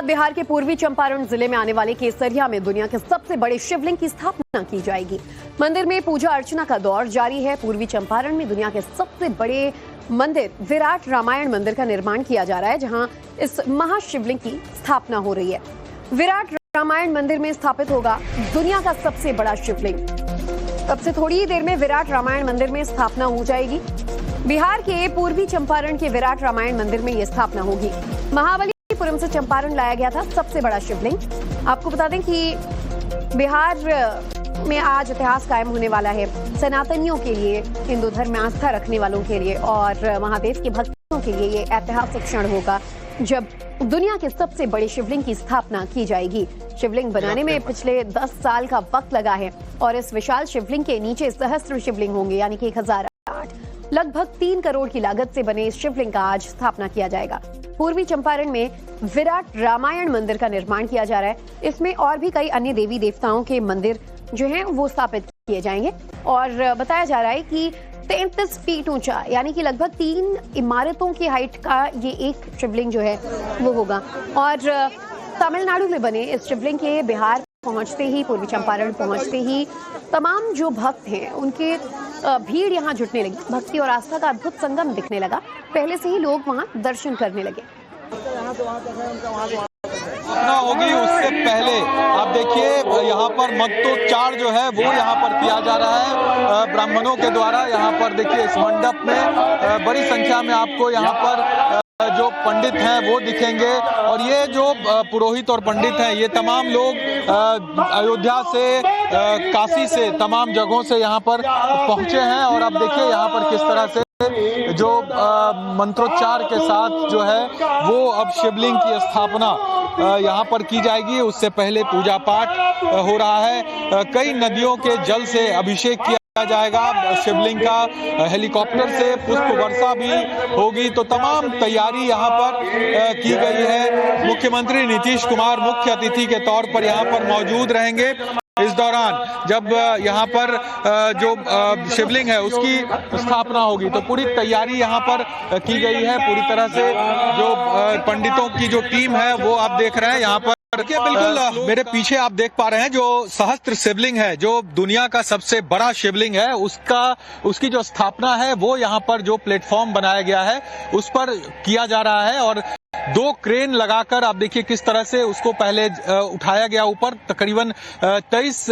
बिहार के पूर्वी चंपारण जिले में आने वाले केसरिया में दुनिया के सबसे बड़े शिवलिंग की स्थापना की जाएगी। मंदिर में पूजा अर्चना का दौर जारी है। पूर्वी चंपारण में दुनिया के सबसे बड़े मंदिर विराट रामायण मंदिर का निर्माण किया जा रहा है, जहां इस महाशिवलिंग की स्थापना हो रही है। विराट रामायण मंदिर में स्थापित होगा दुनिया का सबसे बड़ा शिवलिंग। अब से थोड़ी ही देर में विराट रामायण मंदिर में स्थापना हो जाएगी। बिहार के पूर्वी चंपारण के विराट रामायण मंदिर में यह स्थापना होगी। महाबलीपुरम से चंपारण लाया गया था सबसे बड़ा शिवलिंग। आपको बता दें कि बिहार में आज इतिहास कायम होने वाला है सनातनियों के लिए, हिंदू धर्म में आस्था रखने वालों के लिए और महादेव के भक्तों के लिए ये ऐतिहासिक क्षण होगा जब दुनिया के सबसे बड़े शिवलिंग की स्थापना की जाएगी। शिवलिंग बनाने में पिछले 10 साल का वक्त लगा है और इस विशाल शिवलिंग के नीचे सहस्त्र शिवलिंग होंगे, यानी कि 1008। लगभग 3 करोड़ की लागत से बने इस शिवलिंग का आज स्थापना किया जाएगा। पूर्वी चंपारण में विराट रामायण मंदिर का निर्माण किया जा रहा है। इसमें और भी कई अन्य देवी देवताओं के मंदिर जो हैं वो स्थापित किए जाएंगे और बताया जा रहा है कि 33 फीट ऊंचा, यानी कि लगभग 3 इमारतों की हाइट का ये एक शिवलिंग जो है वो होगा। और तमिलनाडु में बने इस शिवलिंग के बिहार पहुंचते ही, पूर्वी चंपारण पहुंचते ही तमाम जो भक्त हैं उनके भीड़ यहाँ जुटने लगी। भक्ति और आस्था का अद्भुत संगम दिखने लगा। पहले से ही लोग वहाँ दर्शन करने लगे। होगी उससे पहले आप देखिए यहाँ पर मंत्रोच्चार जो है वो यहाँ पर किया जा रहा है ब्राह्मणों के द्वारा। यहाँ पर देखिए इस मंडप में बड़ी संख्या में आपको यहाँ पर जो पंडित हैं वो दिखेंगे और ये जो पुरोहित और पंडित हैं ये तमाम लोग अयोध्या से, काशी से, तमाम जगहों से यहाँ पर पहुंचे हैं। और अब देखिए यहाँ पर किस तरह से जो मंत्रोच्चार के साथ जो है वो अब शिवलिंग की स्थापना यहाँ पर की जाएगी। उससे पहले पूजा पाठ हो रहा है। कई नदियों के जल से अभिषेक किया जाएगा शिवलिंग का। हेलीकॉप्टर से पुष्प वर्षा भी होगी। तो तमाम तैयारी यहाँ पर की गई है। मुख्यमंत्री नीतीश कुमार मुख्य अतिथि के तौर पर यहाँ पर मौजूद रहेंगे। इस दौरान जब यहाँ पर जो शिवलिंग है उसकी स्थापना होगी तो पूरी तैयारी यहाँ पर की गई है। पूरी तरह से जो पंडितों की जो टीम है वो आप देख रहे हैं यहाँ पर। बिल्कुल मेरे पीछे आप देख पा रहे हैं जो सहस्त्र शिवलिंग है, जो दुनिया का सबसे बड़ा शिवलिंग है, उसकी जो स्थापना है वो यहाँ पर जो प्लेटफॉर्म बनाया गया है उस पर किया जा रहा है। और 2 क्रेन लगाकर आप देखिए किस तरह से उसको पहले उठाया गया ऊपर। तकरीबन 23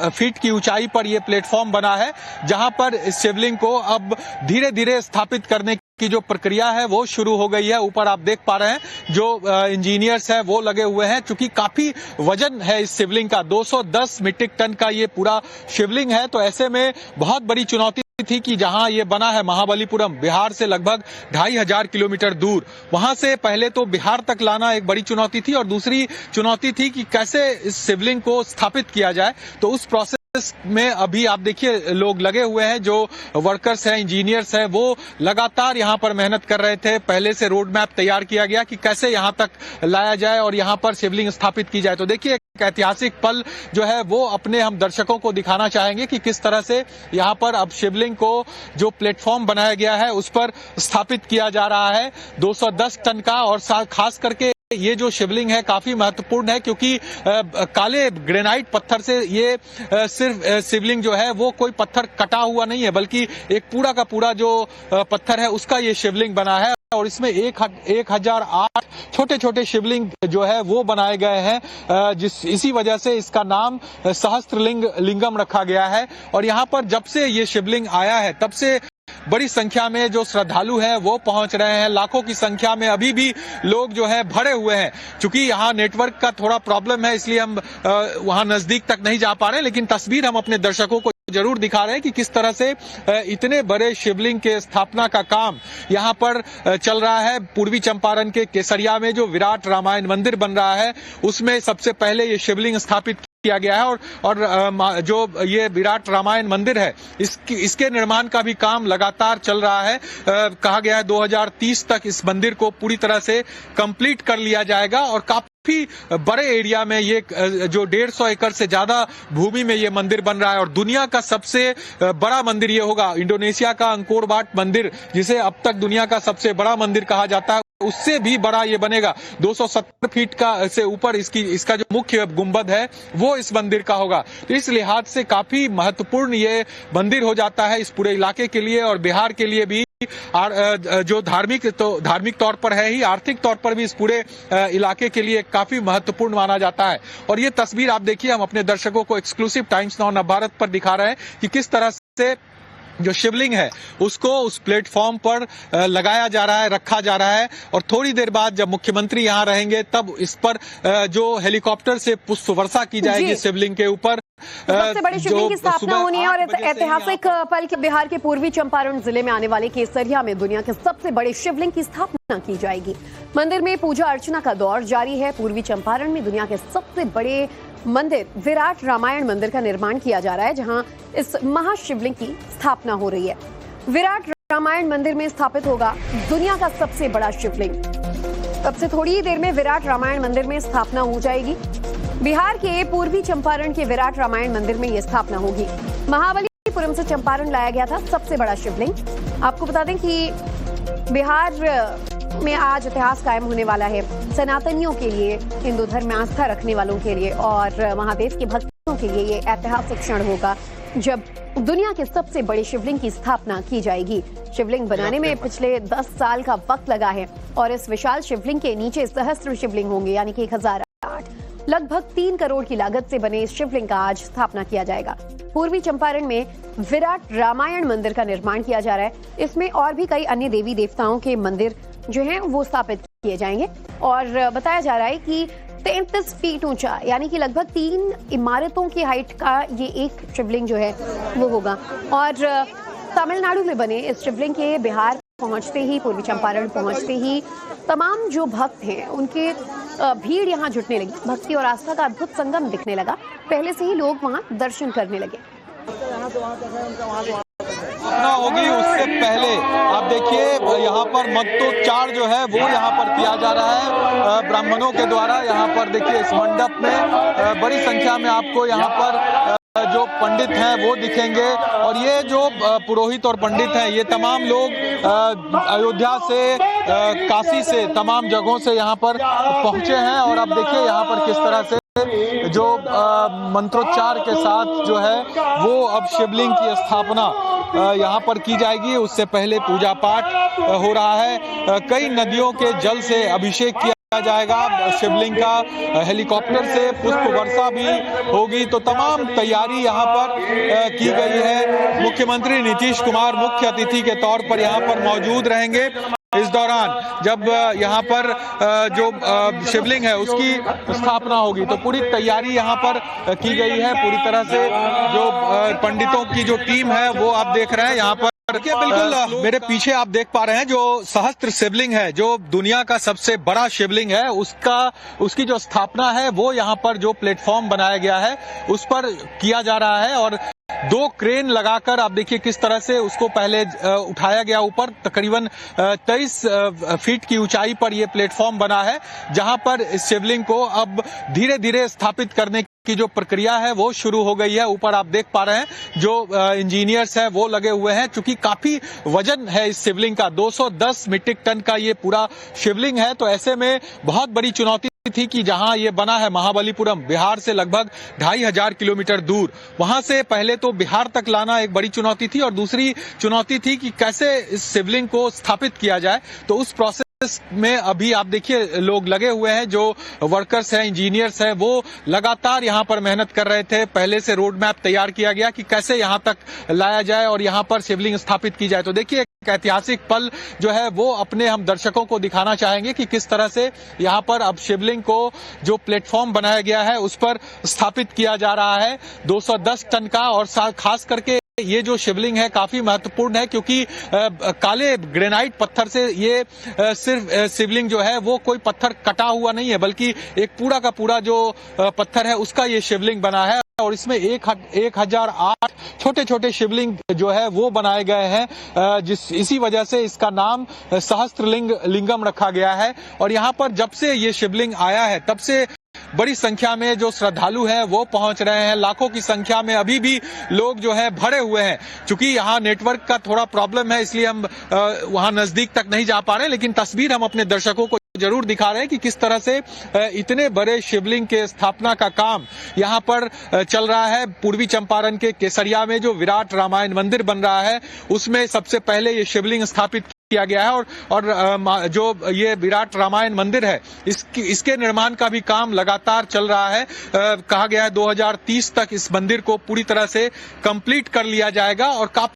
फीट की ऊंचाई पर यह प्लेटफॉर्म बना है, जहां पर इस शिवलिंग को अब धीरे धीरे स्थापित करने की जो प्रक्रिया है वो शुरू हो गई है। ऊपर आप देख पा रहे हैं जो इंजीनियर्स हैं वो लगे हुए हैं। चूंकि काफी वजन है इस शिवलिंग का, 210 मीट्रिक टन का ये पूरा शिवलिंग है। तो ऐसे में बहुत बड़ी चुनौती थी कि जहां ये बना है महाबलीपुरम, बिहार से लगभग 2500 किलोमीटर दूर, वहां से पहले तो बिहार तक लाना एक बड़ी चुनौती थी और दूसरी चुनौती थी कि कैसे इस शिवलिंग को स्थापित किया जाए। तो उस प्रोसेस में अभी आप देखिए लोग लगे हुए हैं, जो वर्कर्स हैं, इंजीनियर्स हैं, वो लगातार यहाँ पर मेहनत कर रहे थे। पहले से रोड मैप तैयार किया गया कि कैसे यहाँ तक लाया जाए और यहाँ पर शिवलिंग स्थापित की जाए। तो देखिए एक ऐतिहासिक पल जो है वो अपने हम दर्शकों को दिखाना चाहेंगे कि किस तरह से यहाँ पर अब शिवलिंग को जो प्लेटफॉर्म बनाया गया है उस पर स्थापित किया जा रहा है 210 टन का। और खास करके ये जो शिवलिंग है काफी महत्वपूर्ण है क्योंकि काले ग्रेनाइट पत्थर से ये सिर्फ शिवलिंग जो है वो कोई पत्थर कटा हुआ नहीं है, बल्कि एक पूरा का पूरा जो पत्थर है उसका ये शिवलिंग बना है। और इसमें 1008 छोटे छोटे शिवलिंग जो है वो बनाए गए हैं, इसी वजह से इसका नाम सहस्त्रलिंगम रखा गया है। और यहाँ पर जब से ये शिवलिंग आया है तब से बड़ी संख्या में जो श्रद्धालु हैं वो पहुंच रहे हैं। लाखों की संख्या में अभी भी लोग जो है भरे हुए हैं। चूंकि यहाँ नेटवर्क का थोड़ा प्रॉब्लम है इसलिए हम वहां नजदीक तक नहीं जा पा रहे हैं, लेकिन तस्वीर हम अपने दर्शकों को जरूर दिखा रहे हैं कि किस तरह से इतने बड़े शिवलिंग के स्थापना का काम यहाँ पर चल रहा है। पूर्वी चंपारण के केसरिया में जो विराट रामायण मंदिर बन रहा है उसमें सबसे पहले ये शिवलिंग स्थापित किया गया है। और जो ये विराट रामायण मंदिर है इसके निर्माण का भी काम लगातार चल रहा है। कहा गया है 2030 तक इस मंदिर को पूरी तरह से कंप्लीट कर लिया जाएगा। और काफी बड़े एरिया में ये जो 150 एकड़ से ज्यादा भूमि में ये मंदिर बन रहा है। और दुनिया का सबसे बड़ा मंदिर ये होगा। इंडोनेशिया का अंकोर वाट मंदिर, जिसे अब तक दुनिया का सबसे बड़ा मंदिर कहा जाता है, उससे भी बड़ा ये बनेगा। 270 फीट का से ऊपर इसका जो मुख्य गुंबद है वो इस मंदिर का होगा। तो इस लिहाज से काफी महत्वपूर्ण ये मंदिर हो जाता है इस पूरे इलाके के लिए और बिहार के लिए भी। जो धार्मिक तौर पर है ही, आर्थिक तौर पर भी इस पूरे इलाके के लिए काफी महत्वपूर्ण माना जाता है। और ये तस्वीर आप देखिए, हम अपने दर्शकों को एक्सक्लूसिव टाइम्स नाउ नवभारत पर दिखा रहे हैं कि किस तरह से जो शिवलिंग है उसको उस प्लेटफॉर्म पर लगाया जा रहा है, रखा जा रहा है। और थोड़ी देर बाद जब मुख्यमंत्री यहाँ रहेंगे तब इस पर जो हेलीकॉप्टर से पुष्प वर्षा की जाएगी शिवलिंग के ऊपर। सबसे बड़ी शिवलिंग की स्थापना होनी है और ऐतिहासिक पल के बिहार के पूर्वी चंपारण जिले में आने वाले केसरिया में दुनिया के सबसे बड़े शिवलिंग की स्थापना की जाएगी। मंदिर में पूजा अर्चना का दौर जारी है। पूर्वी चंपारण में दुनिया के सबसे बड़े मंदिर विराट रामायण मंदिर का निर्माण किया जा रहा है, जहां इस महाशिवलिंग की स्थापना हो रही है। विराट रामायण मंदिर में स्थापित होगा दुनिया का सबसे बड़ा शिवलिंग। अब से थोड़ी ही देर में विराट रामायण मंदिर में स्थापना हो जाएगी। बिहार के पूर्वी चंपारण के विराट रामायण मंदिर में यह स्थापना होगी। महाबलीपुरम से चंपारण लाया गया था सबसे बड़ा शिवलिंग। आपको बता दें कि बिहार में आज इतिहास कायम होने वाला है सनातनियों के लिए, हिंदू धर्म में आस्था रखने वालों के लिए और महादेव के भक्तों के लिए ये ऐतिहासिक क्षण होगा जब दुनिया के सबसे बड़े शिवलिंग की स्थापना की जाएगी। शिवलिंग बनाने में पिछले 10 साल का वक्त लगा है और इस विशाल शिवलिंग के नीचे सहस्त्र शिवलिंग होंगे, यानी कि 1008। लगभग 3 करोड़ की लागत से बने इस शिवलिंग का आज स्थापना किया जाएगा। पूर्वी चंपारण में विराट रामायण मंदिर का निर्माण किया जा रहा है। इसमें और भी कई अन्य देवी देवताओं के मंदिर जो हैं वो स्थापित किए जाएंगे और बताया जा रहा है कि 33 फीट ऊंचा, यानी कि लगभग 3 इमारतों की हाइट का ये एक शिवलिंग जो है वो होगा। और तमिलनाडु में बने इस शिवलिंग के बिहार पहुंचते ही, पूर्वी चंपारण पहुंचते ही तमाम जो भक्त हैं उनके भीड़ यहाँ जुटने लगी। भक्ति और आस्था का अद्भुत संगम दिखने लगा। पहले से ही लोग वहाँ दर्शन करने लगे। स्थापना होगी उससे पहले आप देखिए यहाँ पर मंत्रोच्चार जो है वो यहाँ पर किया जा रहा है ब्राह्मणों के द्वारा। यहाँ पर देखिए इस मंडप में बड़ी संख्या में आपको यहाँ पर जो पंडित हैं वो दिखेंगे और ये जो पुरोहित और पंडित हैं ये तमाम लोग अयोध्या से, काशी से, तमाम जगहों से यहाँ पर पहुंचे हैं। और अब देखिए यहाँ पर किस तरह से जो मंत्रोच्चार के साथ जो है वो अब शिवलिंग की स्थापना यहाँ पर की जाएगी। उससे पहले पूजा पाठ हो रहा है। कई नदियों के जल से अभिषेक किया जाएगा शिवलिंग का। हेलीकॉप्टर से पुष्प वर्षा भी होगी। तो तमाम तैयारी यहाँ पर की गई है। मुख्यमंत्री नीतीश कुमार मुख्य अतिथि के तौर पर यहाँ पर मौजूद रहेंगे। इस दौरान जब यहाँ पर जो शिवलिंग है उसकी स्थापना होगी तो पूरी तैयारी यहाँ पर की गई है। पूरी तरह से जो पंडितों की जो टीम है वो आप देख रहे हैं यहाँ पर। देखिए बिल्कुल मेरे पीछे आप देख पा रहे हैं जो सहस्त्र शिवलिंग है, जो दुनिया का सबसे बड़ा शिवलिंग है, उसकी जो स्थापना है वो यहाँ पर जो प्लेटफॉर्म बनाया गया है उस पर किया जा रहा है। और 2 क्रेन लगाकर आप देखिए किस तरह से उसको पहले उठाया गया ऊपर। तकरीबन 23 फीट की ऊंचाई पर यह प्लेटफॉर्म बना है जहां पर इस शिवलिंग को अब धीरे धीरे स्थापित करने की जो प्रक्रिया है वो शुरू हो गई है। ऊपर आप देख पा रहे हैं जो इंजीनियर्स हैं वो लगे हुए हैं। चूंकि काफी वजन है इस शिवलिंग का, 210 मीट्रिक टन का ये पूरा शिवलिंग है। तो ऐसे में बहुत बड़ी चुनौती थी कि जहां ये बना है महाबलीपुरम, बिहार से लगभग 2500 किलोमीटर दूर, वहां से पहले तो बिहार तक लाना एक बड़ी चुनौती थी और दूसरी चुनौती थी कि कैसे इस शिवलिंग को स्थापित किया जाए। तो उस प्रोसेस में अभी आप देखिए लोग लगे हुए हैं, जो वर्कर्स हैं, इंजीनियर्स हैं, वो लगातार यहाँ पर मेहनत कर रहे थे। पहले से रोड मैप तैयार किया गया कि कैसे यहाँ तक लाया जाए और यहाँ पर शिवलिंग स्थापित की जाए। तो देखिए एक ऐतिहासिक पल जो है वो अपने हम दर्शकों को दिखाना चाहेंगे कि किस तरह से यहाँ पर अब शिवलिंग को जो प्लेटफॉर्म बनाया गया है उस पर स्थापित किया जा रहा है 210 टन का। और खास करके ये जो शिवलिंग है काफी महत्वपूर्ण है क्योंकि काले ग्रेनाइट पत्थर से ये सिर्फ शिवलिंग जो है वो कोई पत्थर कटा हुआ नहीं है, बल्कि एक पूरा का पूरा जो पत्थर है उसका ये शिवलिंग बना है। और इसमें 1008 छोटे छोटे शिवलिंग जो है वो बनाए गए हैं, इसी वजह से इसका नाम सहस्त्रलिंगम रखा गया है। और यहाँ पर जब से ये शिवलिंग आया है तब से बड़ी संख्या में जो श्रद्धालु हैं वो पहुंच रहे हैं। लाखों की संख्या में अभी भी लोग जो है भरे हुए हैं। चूंकि यहाँ नेटवर्क का थोड़ा प्रॉब्लम है, इसलिए हम वहां नजदीक तक नहीं जा पा रहे, लेकिन तस्वीर हम अपने दर्शकों को जरूर दिखा रहे हैं कि किस तरह से इतने बड़े शिवलिंग के स्थापना का काम यहाँ पर चल रहा है। पूर्वी चंपारण के केसरिया में जो विराट रामायण मंदिर बन रहा है, उसमें सबसे पहले ये शिवलिंग स्थापित किया गया है और जो ये विराट रामायण मंदिर है, इसके निर्माण का भी काम लगातार चल रहा है। कहा गया है 2030 तक इस मंदिर को पूरी तरह से कंप्लीट कर लिया जाएगा और काफी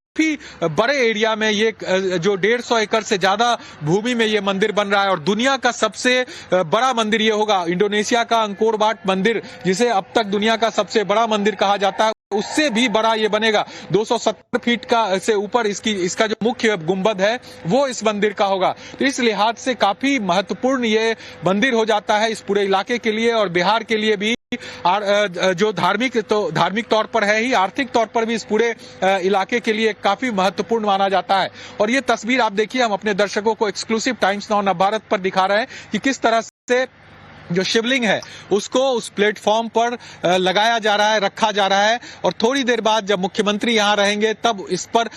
बड़े एरिया में ये जो 150 एकड़ से ज्यादा भूमि में ये मंदिर बन रहा है और दुनिया का सबसे बड़ा मंदिर ये होगा। इंडोनेशिया का अंकोर वाट मंदिर, जिसे अब तक दुनिया का सबसे बड़ा मंदिर कहा जाता है, उससे भी बड़ा ये बनेगा। 270 फीट का से ऊपर इसका जो मुख्य गुंबद है वो इस मंदिर का होगा। तो इस लिहाज से काफी महत्वपूर्ण ये मंदिर हो जाता है इस पूरे इलाके के लिए और बिहार के लिए भी। जो धार्मिक तौर पर है ही, आर्थिक तौर पर भी इस पूरे इलाके के लिए काफी महत्वपूर्ण माना जाता है। और ये तस्वीर आप देखिए, हम अपने दर्शकों को एक्सक्लूसिव टाइम्स नाउ नवभारत पर दिखा रहे हैं कि किस तरह से जो शिवलिंग है उसको उस प्लेटफॉर्म पर लगाया जा रहा है, रखा जा रहा है। और थोड़ी देर बाद जब मुख्यमंत्री यहाँ रहेंगे तब इस पर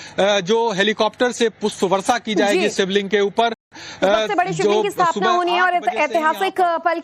जो हेलीकॉप्टर से पुष्प वर्षा की जाएगी शिवलिंग के ऊपर। सबसे बड़ी शिवलिंग की स्थापना होनी है और ऐतिहासिक पल